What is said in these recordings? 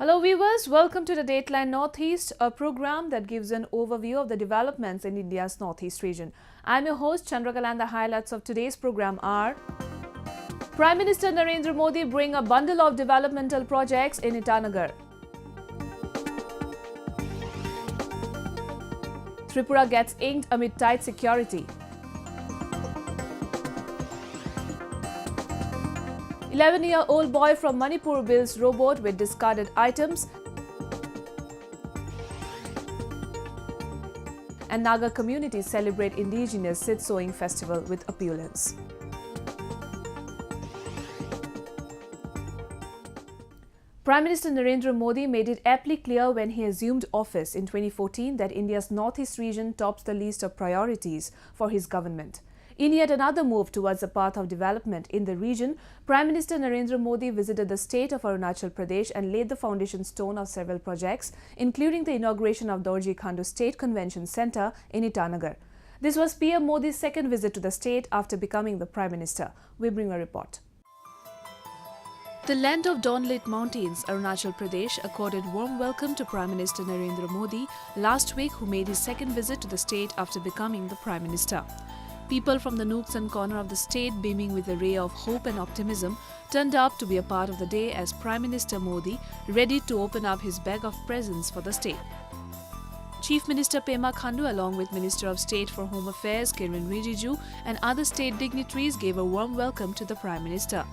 Hello viewers, welcome to the Dateline Northeast, a program that gives an overview of the developments in India's Northeast region. I'm your host Chandrakala and the highlights of today's program are: Prime Minister Narendra Modi bring a bundle of developmental projects in Itanagar. Tripura gets inked amid tight security. 11-year-old boy from Manipur builds robot with discarded items. And Naga communities celebrate indigenous seed sowing festival with opulence. Prime Minister Narendra Modi made it aptly clear when he assumed office in 2014 that India's Northeast region tops the list of priorities for his government. In yet another move towards a path of development in the region, Prime Minister Narendra Modi visited the state of Arunachal Pradesh and laid the foundation stone of several projects, including the inauguration of Dorji Khandu State Convention Centre in Itanagar. This was PM Modi's second visit to the state after becoming the Prime Minister. We bring a report. The land of dawn-lit mountains, Arunachal Pradesh, accorded warm welcome to Prime Minister Narendra Modi last week, who made his second visit to the state after becoming the Prime Minister. People from the nooks and corners of the state, beaming with a ray of hope and optimism, turned up to be a part of the day as Prime Minister Modi ready to open up his bag of presents for the state. Chief Minister Pema Khandu, along with Minister of State for Home Affairs Kiren Rijiju and other state dignitaries, gave a warm welcome to the Prime Minister.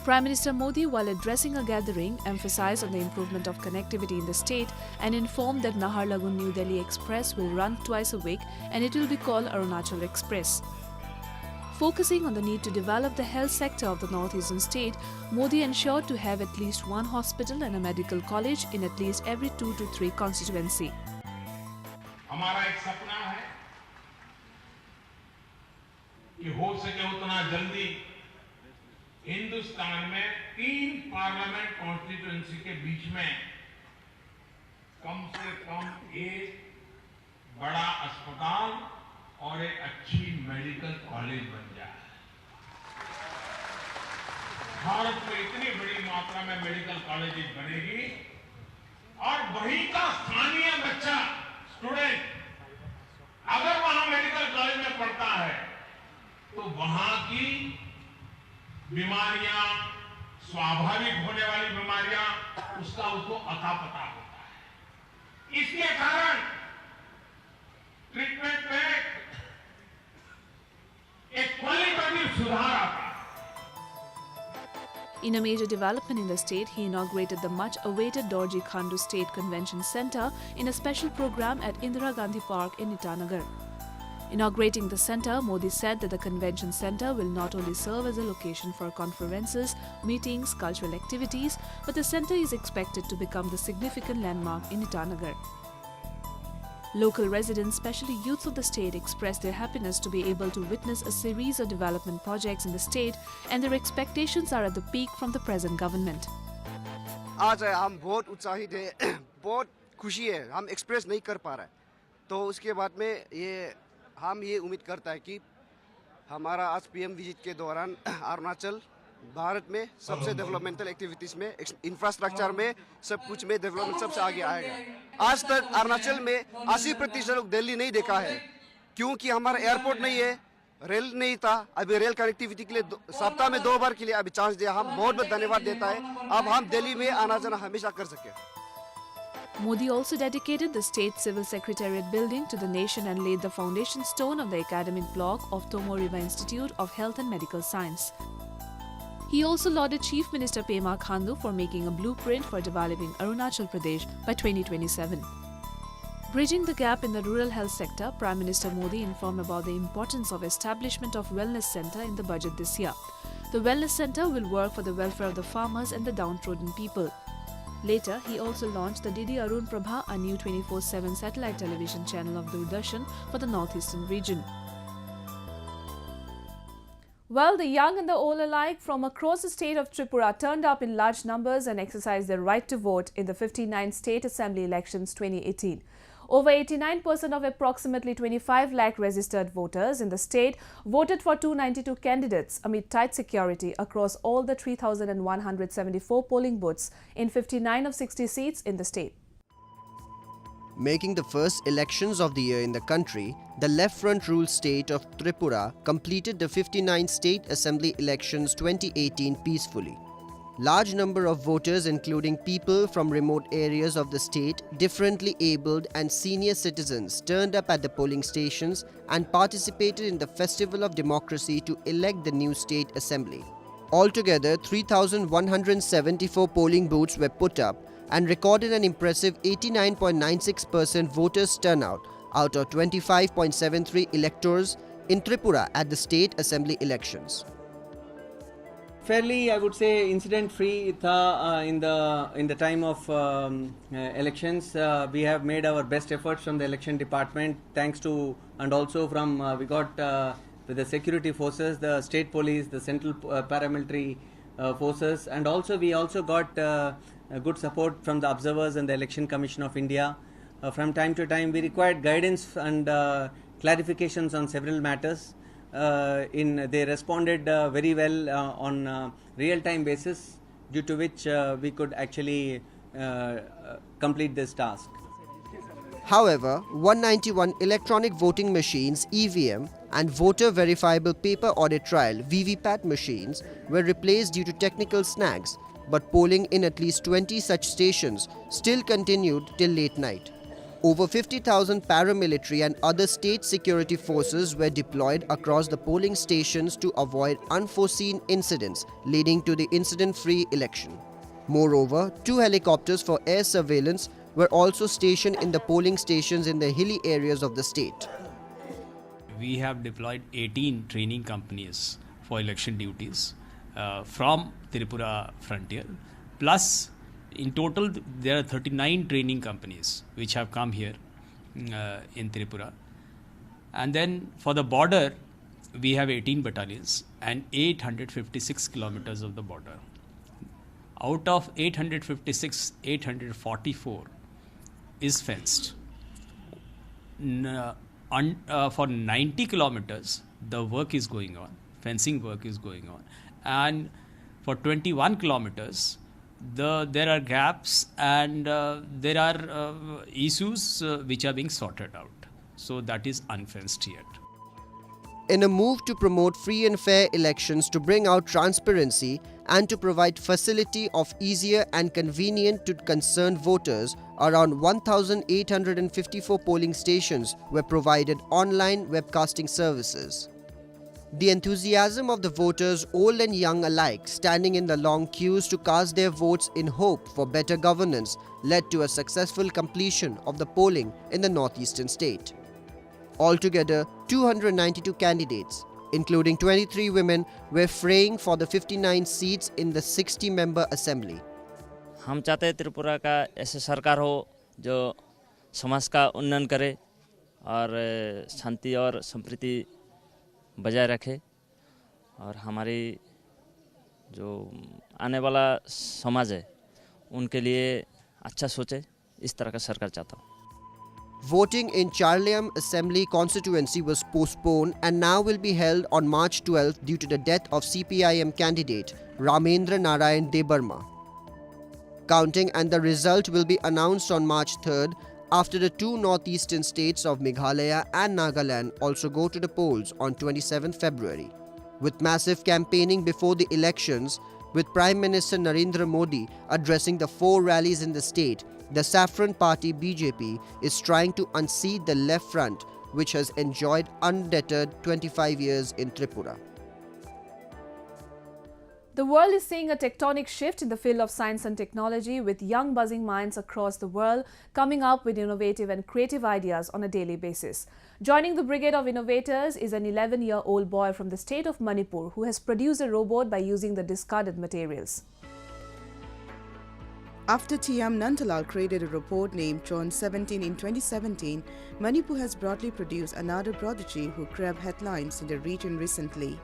Prime Minister Modi, while addressing a gathering, emphasized on the improvement of connectivity in the state and informed that Naharlagun-New Delhi Express will run twice a week and it will be called Arunachal Express. Focusing on the need to develop the health sector of the northeastern state, Modi ensured to have at least one hospital and a medical college in at least every 2 to 3 constituency. हमारा एक सपना है कि हो सके उतना जल्दी हिंदुस्तान में 3 पार्लियामेंट कॉन्स्टिट्यूएंसी के बीच में कम से कम एक बड़ा अस्पताल और एक अच्छी मेडिकल कॉलेज बन जाए। भारत में इतनी बड़ी मात्रा में मेडिकल कॉलेजेस बनेगी और वहीं का स्थानीय बच्चा स्टूडेंट अगर वहां मेडिकल कॉलेज में पढ़ता है तो वहां की बीमारियां, स्वाभाविक होने वाली बीमारियां, उसको अता पता होता है। इसके कारण ट्रीटमेंट में एक क्वालिटेटिव सुधार आता है। In a major development in the state, he inaugurated the much-awaited Dorji Khandu State Convention Centre in a special program at Indira Gandhi Park in Itanagar. Inaugurating the centre, Modi said that the convention centre will not only serve as a location for conferences, meetings, cultural activities, but the centre is expected to become the significant landmark in Itanagar. Local residents, especially youths of the state, expressed their happiness to be able to witness a series of development projects in the state, and their expectations are at the peak from the present government. आज हम बहुत उत्साहित हैं, बहुत खुशी है, हम express नहीं कर पा रहे, तो उसके बाद में हम ये उम्मीद करता है कि हमारा आज पीएम विजिट के दौरान अरुणाचल भारत में सबसे डेवलपमेंटल एक्टिविटीज में, इंफ्रास्ट्रक्चर में, सब कुछ में डेवलपमेंट सबसे आगे आएगा। आज तक अरुणाचल में 80% लोग दिल्ली नहीं देखा है, क्योंकि हमारा एयरपोर्ट नहीं है, रेल नहीं था। अभी रेल कनेक्टिविटी के लिए सप्ताह में 2 बार के लिए अभी चांस दिया, हम बहुत बहुत धन्यवाद देता है। अब हम दिल्ली में आना जाना हमेशा कर सके। Modi also dedicated the State Civil Secretariat building to the nation and laid the foundation stone of the academic block of Tomo Riva Institute of Health and Medical Science. He also lauded Chief Minister Pema Khandu for making a blueprint for developing Arunachal Pradesh by 2027. Bridging the gap in the rural health sector, Prime Minister Modi informed about the importance of establishment of Wellness Centre in the budget this year. The Wellness Centre will work for the welfare of the farmers and the downtrodden people. Later, he also launched the Didi Arun Prabha, a new 24/7 satellite television channel of Doordarshan for the northeastern region. Well, the young and the old alike from across the state of Tripura turned up in large numbers and exercised their right to vote in the 59th State Assembly elections 2018. Over 89% of approximately 25 lakh registered voters in the state voted for 292 candidates amid tight security across all the 3,174 polling booths in 59 of 60 seats in the state. Making the first elections of the year in the country, the Left Front ruled state of Tripura completed the 59 State Assembly elections 2018 peacefully. Large number of voters, including people from remote areas of the state, differently abled and senior citizens, turned up at the polling stations and participated in the Festival of Democracy to elect the new State Assembly. Altogether, 3,174 polling booths were put up and recorded an impressive 89.96% voters turnout out of 25.73 electors in Tripura at the State Assembly elections. Fairly, I would say, incident-free in the time of elections. We have made our best efforts from the election department, thanks to, and also from we got with the security forces, the state police, the central paramilitary forces, and also we also got good support from the observers and the Election Commission of India. From time to time, we required guidance and clarifications on several matters. They responded very well on real-time basis, due to which we could actually complete this task. However, 191 electronic voting machines (EVM) and voter verifiable paper audit trial (VVPAT) machines were replaced due to technical snags, but polling in at least 20 such stations still continued till late night. Over 50,000 paramilitary and other state security forces were deployed across the polling stations to avoid unforeseen incidents leading to the incident-free election. Moreover, 2 helicopters for air surveillance were also stationed in the polling stations in the hilly areas of the state. We have deployed 18 training companies for election duties from Tripura frontier, plus in total there are 39 training companies which have come here in Tripura. And then for the border we have 18 battalions and 856 kilometers of the border. Out of 856, 844 is fenced. For 90 kilometers the work is going on, fencing work is going on, and for 21 kilometers there are gaps and there are issues which are being sorted out. So that is unfenced yet. In a move to promote free and fair elections, to bring out transparency and to provide facility of easier and convenient to concerned voters, around 1,854 polling stations were provided online webcasting services. The enthusiasm of the voters, old and young alike, standing in the long queues to cast their votes in hope for better governance, led to a successful completion of the polling in the northeastern state. Altogether, 292 candidates, including 23 women, were fraying for the 59 seats in the 60-member assembly. हम चाहते हैं त्रिपुरा का ऐसे सरकार हो जो समाज का उन्नयन करे और शांति और संप्रीति बजाय रखे, और हमारी जो आने वाला समाज है उनके लिए अच्छा सोचे, इस तरह का सरकार चाहता हूँ. Voting in Charliam Assembly constituency was postponed and now will be held on March 12th due to the death of CPIM candidate Ramendra Narayan Debarma. Counting and the result will be announced on March 3rd after the 2 northeastern states of Meghalaya and Nagaland also go to the polls on 27th February. With massive campaigning before the elections, with Prime Minister Narendra Modi addressing the 4 rallies in the state, the Saffron Party BJP is trying to unseat the Left Front, which has enjoyed undeterred 25 years in Tripura. The world is seeing a tectonic shift in the field of science and technology, with young buzzing minds across the world coming up with innovative and creative ideas on a daily basis. Joining the brigade of innovators is an 11-year-old boy from the state of Manipur who has produced a robot by using the discarded materials. After T.M. Nantalal created a robot named Tron 17 in 2017, Manipur has broadly produced another prodigy who grabbed headlines in the region recently.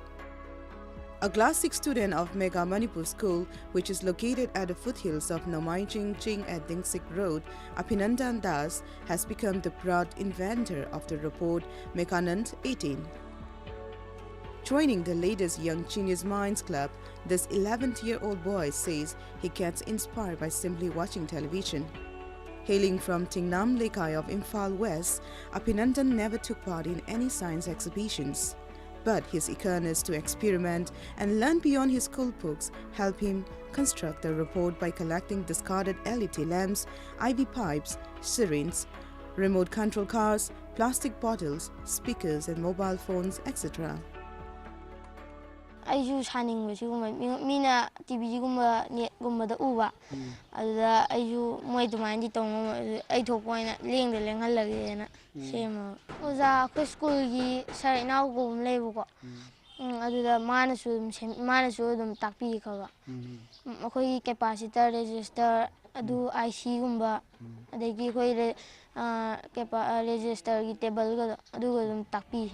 A class 6 student of Mega Manipur School, which is located at the foothills of Nomai Ching Ching at Dingsik Road, Abhinandan Das has become the proud inventor of the robot Mekanand 18. Joining the latest Young Genius Minds Club, this 11-year-old boy says he gets inspired by simply watching television. Hailing from Tingnam Lekai of Imphal West, Abhinandan never took part in any science exhibitions. But his eagerness to experiment and learn beyond his school books helped him construct the robot by collecting discarded LED lamps, IV pipes, syringes, remote control cars, plastic bottles, speakers and mobile phones, etc. I shining with you, Mina TV Gumba Uva. I you might mind it on 8 point, laying the Langalagana. Same was a school, sorry, now go label. The minus them tapi cover. Makoi capacitor register, do I see Gumba. They give away register table, do them tapi.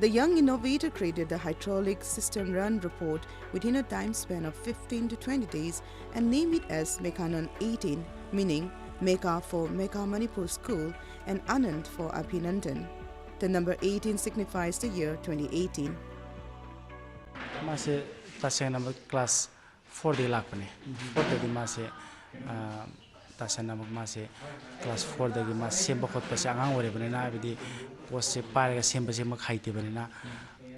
The young innovator created the hydraulic system run robot within a time span of 15 to 20 days and named it as Mekanand 18, meaning Meka for Mega Manipur School and Anand for Abhinandan. The number 18 signifies the year 2018. Mase tasya number class 4 de lakpane. 4 de mase tasya number mase class 4 de mase semba khot pa angang ore bane na abidi post se parega semba se ma khaite bane na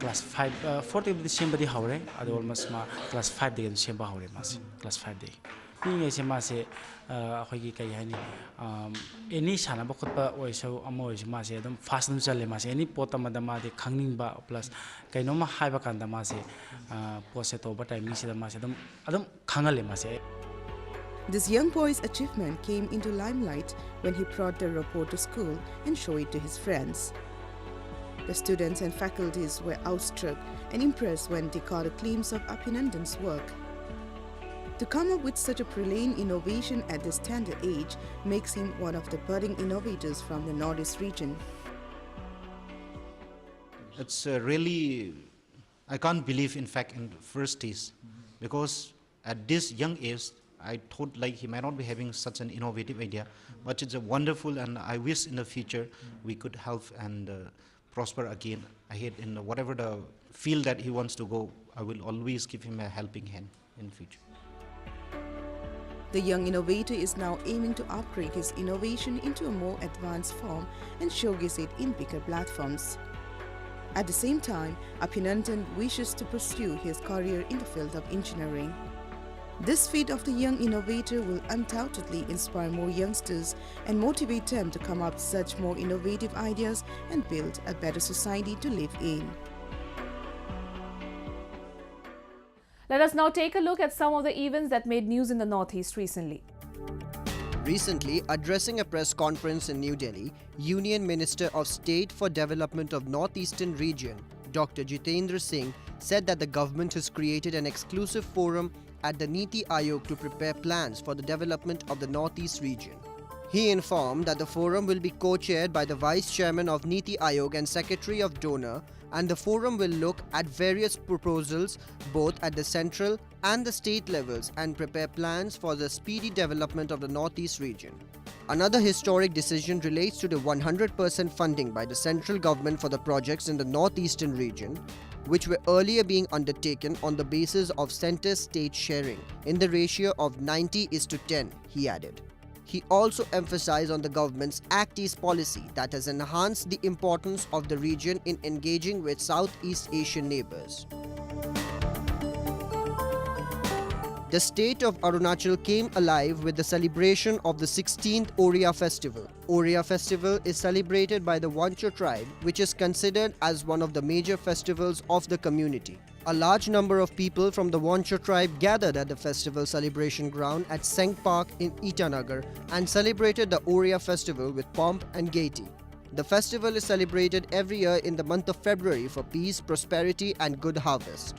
class 5 4 de semba di haure adu almost ma class 5 de semba haure mase class 5 de ni se mase khoi gi kai hani any sana ba khot pa oi so amo oi mase adum fast dum challe mase any pota ma da ma de khangning ba plus kaino ma hai ba kan da mase post se to ba time ni se da mase adum khangale mase. This young boy's achievement came into limelight when he brought the robot to school and showed it to his friends. The students and faculties were awestruck and impressed when they caught a glimpse of Abhinandan's work. To come up with such a brilliant innovation at this tender age makes him one of the budding innovators from the Northeast region. It's really, I can't believe in fact in the first days, because at this young age, I thought like he might not be having such an innovative idea, but it's a wonderful, and I wish in the future we could help and prosper again ahead in whatever the field that he wants to go. I will always give him a helping hand in the future. The young innovator is now aiming to upgrade his innovation into a more advanced form and showcase it in bigger platforms. At the same time, Abhinandan wishes to pursue his career in the field of engineering. This feat of the young innovator will undoubtedly inspire more youngsters and motivate them to come up with such more innovative ideas and build a better society to live in. Let us now take a look at some of the events that made news in the Northeast recently. Recently, addressing a press conference in New Delhi, Union Minister of State for Development of Northeastern Region, Dr. Jitendra Singh, said that the government has created an exclusive forum at the Niti Aayog to prepare plans for the development of the Northeast region. He informed that the forum will be co-chaired by the Vice Chairman of Niti Aayog and Secretary of Donor, and the forum will look at various proposals both at the central and the state levels and prepare plans for the speedy development of the Northeast region. Another historic decision relates to the 100% funding by the central government for the projects in the Northeastern region, which were earlier being undertaken on the basis of center-state sharing in the ratio of 90:10, he added. He also emphasized on the government's Act East policy that has enhanced the importance of the region in engaging with Southeast Asian neighbors. The state of Arunachal came alive with the celebration of the 16th Oriya Festival. Oriya Festival is celebrated by the Wancho tribe, which is considered as one of the major festivals of the community. A large number of people from the Wancho tribe gathered at the festival celebration ground at Seng Park in Itanagar and celebrated the Oriya Festival with pomp and gaiety. The festival is celebrated every year in the month of February for peace, prosperity and good harvest.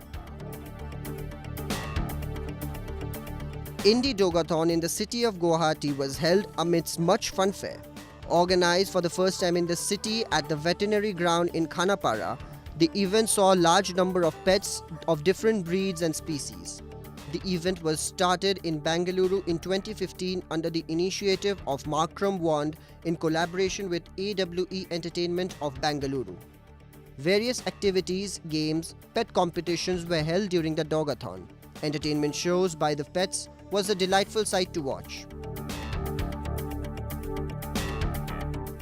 Indie Dogathon in the city of Guwahati was held amidst much funfair. Organized for the first time in the city at the veterinary ground in Khanapara, The event saw a large number of pets of different breeds and species. The event was started in Bengaluru in 2015 under the initiative of Markram Wand in collaboration with AWE Entertainment of Bengaluru. Various activities, games, pet competitions were held during the Dogathon. Entertainment shows by the pets was a delightful sight to watch.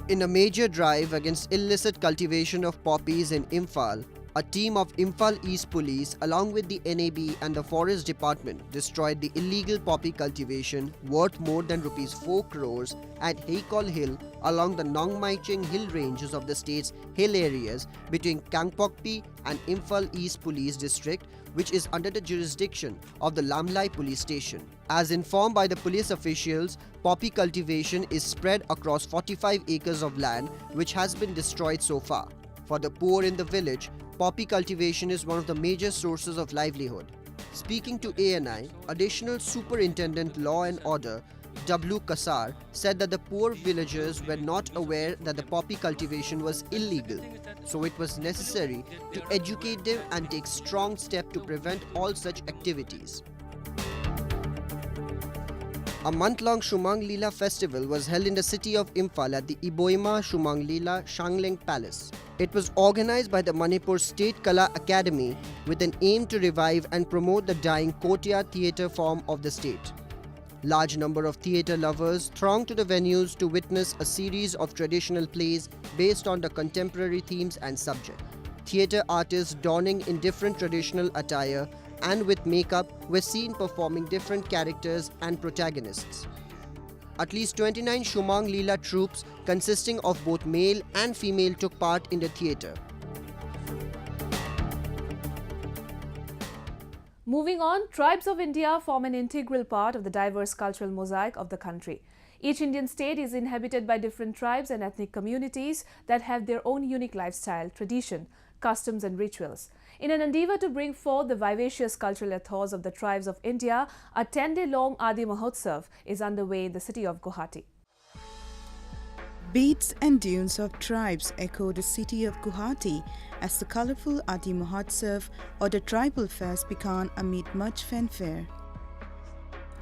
In a major drive against illicit cultivation of poppies in Imphal, a team of Imphal East Police along with the NAB and the Forest Department destroyed the illegal poppy cultivation worth more than Rs 4 crores at Heikol Hill along the Nongmaiching hill ranges of the state's hill areas between Kangpokpi and Imphal East Police District, which is under the jurisdiction of the Lamlai Police Station. As informed by the police officials, poppy cultivation is spread across 45 acres of land which has been destroyed so far. For the poor in the village, poppy cultivation is one of the major sources of livelihood. Speaking to ANI, Additional Superintendent Law and Order W. Kasar said that the poor villagers were not aware that the poppy cultivation was illegal, so it was necessary to educate them and take strong steps to prevent all such activities. A month-long Shumang Leela festival was held in the city of Imphal at the Iboima Shumang Leela Shangleng Palace. It was organized by the Manipur State Kala Academy with an aim to revive and promote the dying Kotia theatre form of the state. Large number of theatre lovers thronged to the venues to witness a series of traditional plays based on the contemporary themes and subject. Theatre artists donning in different traditional attire and with makeup were seen performing different characters and protagonists. At least 29 Shumang Leela troupes consisting of both male and female took part in the theatre. Moving on, tribes of India form an integral part of the diverse cultural mosaic of the country. Each Indian state is inhabited by different tribes and ethnic communities that have their own unique lifestyle, tradition, customs and rituals. In an endeavour to bring forth the vivacious cultural ethos of the tribes of India, a 10-day-long Adi Mahotsav is underway in the city of Guwahati. Beats and dunes of tribes echo the city of Guwahati as the colourful Adi Mahotsav or the Tribal Fest began amid much fanfare.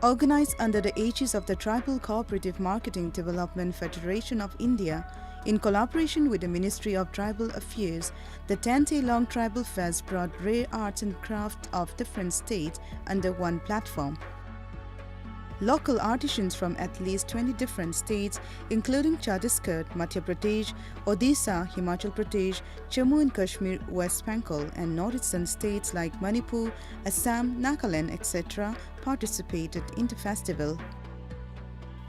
Organised under the aegis of the Tribal Cooperative Marketing Development Federation of India, in collaboration with the Ministry of Tribal Affairs, the 10-day-long Tribal Fest brought rare arts and crafts of different states under one platform. Local artisans from at least 20 different states, including Chhattisgarh, Madhya Pradesh, Odisha, Himachal Pradesh, Jammu and Kashmir, West Bengal, and northeastern states like Manipur, Assam, Nagaland, etc., participated in the festival.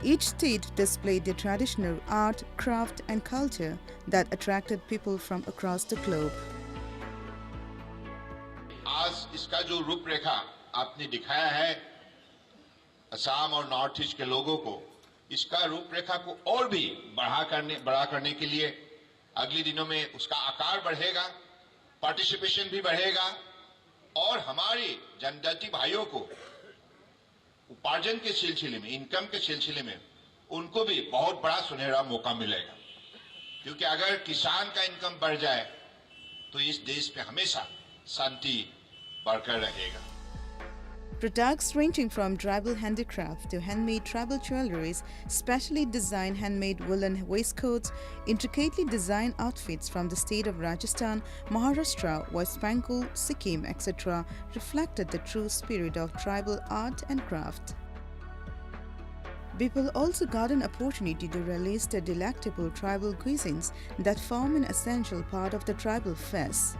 Each state displayed their traditional art, craft, and culture that attracted people from across the globe. आज इसका जो रूपरेखा आपने दिखाया है असम और north east के लोगों को, इसका रूपरेखा को और भी बड़ा करने के लिए अगले दिनों में उसका आकार बढ़ेगा, पार्टिसिपेशन भी बढ़ेगा और हमारे जनजाति भाइयों को उपार्जन के सिलसिले में, इनकम के सिलसिले में उनको भी बहुत बड़ा सुनहरा मौका मिलेगा, क्योंकि अगर किसान का इनकम बढ़ जाए तो इस देश में हमेशा शांति बरकरार रहेगा. Products ranging from tribal handicraft to handmade tribal jewelries, specially designed handmade woolen waistcoats, intricately designed outfits from the state of Rajasthan, Maharashtra, West Bengal, Sikkim, etc. reflected the true spirit of tribal art and craft. People also got an opportunity to relish the delectable tribal cuisines that form an essential part of the tribal fest.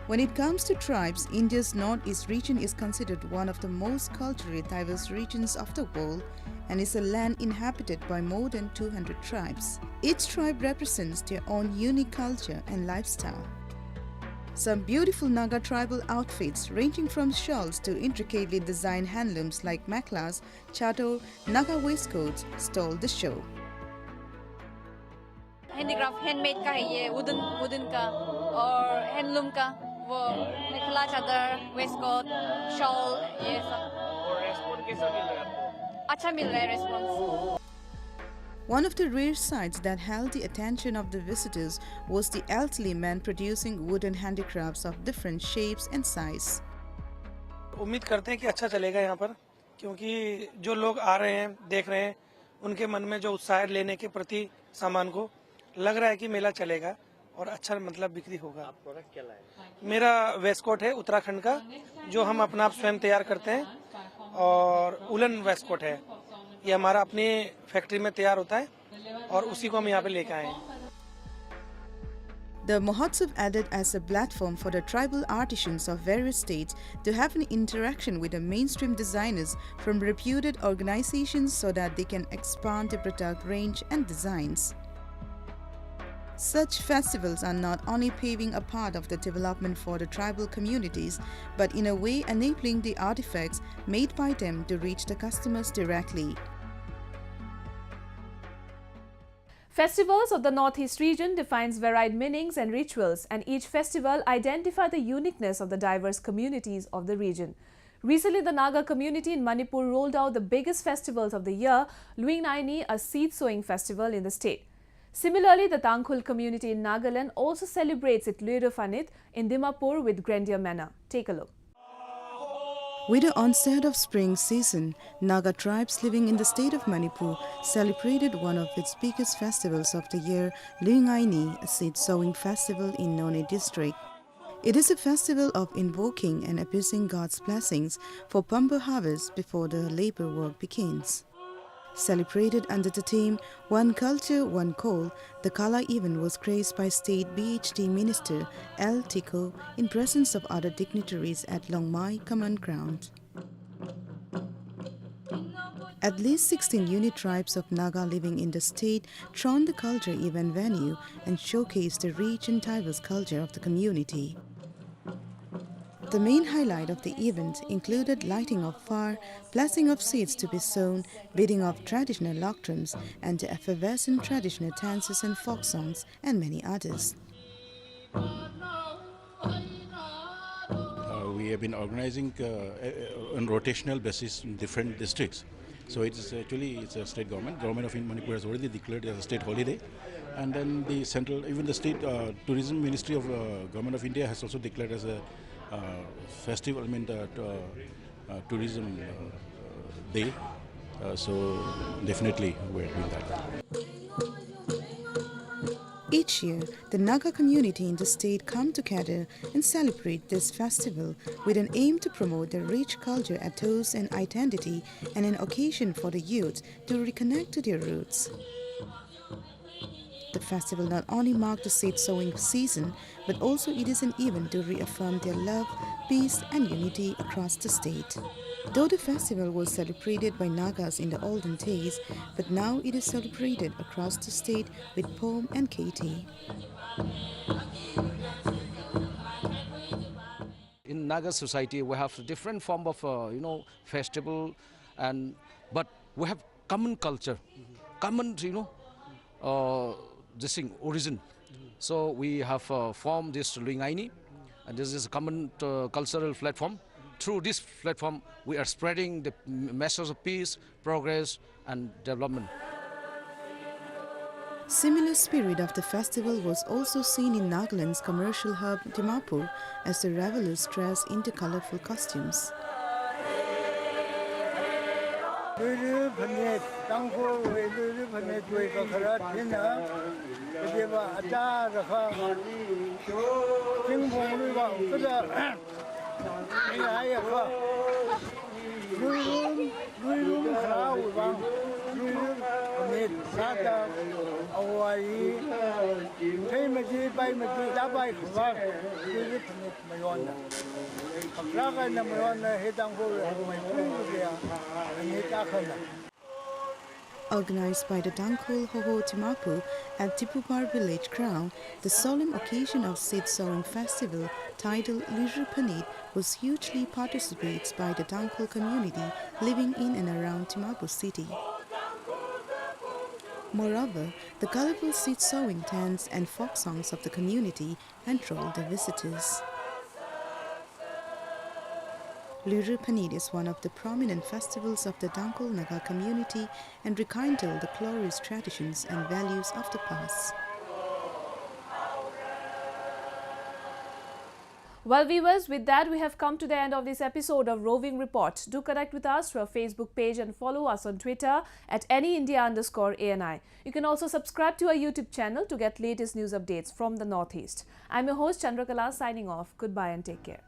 When it comes to tribes, India's northeast region is considered one of the most culturally diverse regions of the world and is a land inhabited by more than 200 tribes. Each tribe represents their own unique culture and lifestyle. Some beautiful Naga tribal outfits ranging from shawls to intricately designed handlooms like meklas, chador, Naga waistcoats stole the show. Handicraft, handmade का है ये wooden का और handloom का वो मेखला चादर, waistcoat, shawl ये सब. और response कैसा मिल रहा है? अच्छा मिल रहा है response. One of the rare sights that held the attention of the visitors was the elderly man producing wooden handicrafts of different shapes and size. उम्मीद करते हैं कि अच्छा चलेगा यहाँ पर, क्योंकि जो लोग आ रहे हैं, देख रहे हैं, उनके मन में जो उत्साह है लेने के प्रति सामान को, लग रहा है कि मेला चलेगा और अच्छा मतलब बिक्री होगा। मेरा वेस्टकोट है उत्तराखंड का, जो हम अपना आप स्वयं तैयार करते हैं, और उलन वेस्टकोट है, ये हमारा अपनी फैक्ट्री में तैयार होता है और उसी को हम यहाँ पे लेके आए हैं। The Mahotsav added as a platform for the tribal artisans of various states to have an interaction with the mainstream designers from reputed organizations so that they can expand the product range and designs. Such festivals are not only paving a path of the development for the tribal communities, but in a way enabling the artifacts made by them to reach the customers directly. Festivals of the Northeast region defines varied meanings and rituals, and each festival identifies the uniqueness of the diverse communities of the region. Recently, the Naga community in Manipur rolled out the biggest festivals of the year, Luing Naini, a seed-sowing festival in the state. Similarly, the Tangkhul community in Nagaland also celebrates its Luiru Fanit in Dimapur with grandeur manner. Take a look. With the onset of spring season, Naga tribes living in the state of Manipur celebrated one of its biggest festivals of the year, Luing Naini, a seed-sowing festival in None district. It is a festival of invoking and appeasing God's blessings for bumper harvest before the labor work begins. Celebrated under the theme One Culture, One Coal, the Kala event was graced by State BHD Minister L. Tiko in presence of other dignitaries at Longmai Command Ground. At least 16 unit tribes of Naga living in the state thronged the culture event venue and showcased the rich and diverse culture of the community. The main highlight of the event included lighting of fire, blessing of seeds to be sown, beating of traditional log drums, and the effervescent traditional dances and folk songs, and many others. We have been organizing on rotational basis in different districts. So it's a state government. Government of Manipur has already declared it as a state holiday, and then the central, even the state tourism ministry of government of India has also declared as a festival, tourism day. So definitely we're doing that. Each year, the Naga community in the state come together and celebrate this festival with an aim to promote their rich culture, ethos and identity, and an occasion for the youth to reconnect to their roots. The festival not only marks the seed sowing season, but also it is an event to reaffirm their love, peace and unity across the state. Though the festival was celebrated by Nagas in the olden days, but now it is celebrated across the state with Pom and KT. In Naga society, we have different form of festival, but we have common culture, common this thing origin. So we have formed this Luing Naini, and this is a common cultural platform. Through this platform, we are spreading the message of peace, progress, and development. Similar spirit of the festival was also seen in Nagaland's commercial hub Dimapur as the revelers dressed into colorful costumes. Organized by the Tangkhul Hoho Dimapur at Tipupar village ground, the solemn occasion of seed sowing festival titled Luiru Fanit was hugely participated by the Tangkhul community living in and around Dimapur city. Moreover, the colorful seed sowing dance and folk songs of the community enthralled the visitors. Luru Panid is one of the prominent festivals of the Dangkal Naga community and rekindle the glorious traditions and values of the past. Well, viewers, with that we have come to the end of this episode of Roving Report. Do connect with us through our Facebook page and follow us on Twitter at AnyIndia_ANI. You can also subscribe to our YouTube channel to get latest news updates from the Northeast. I'm your host Chandrakala signing off. Goodbye and take care.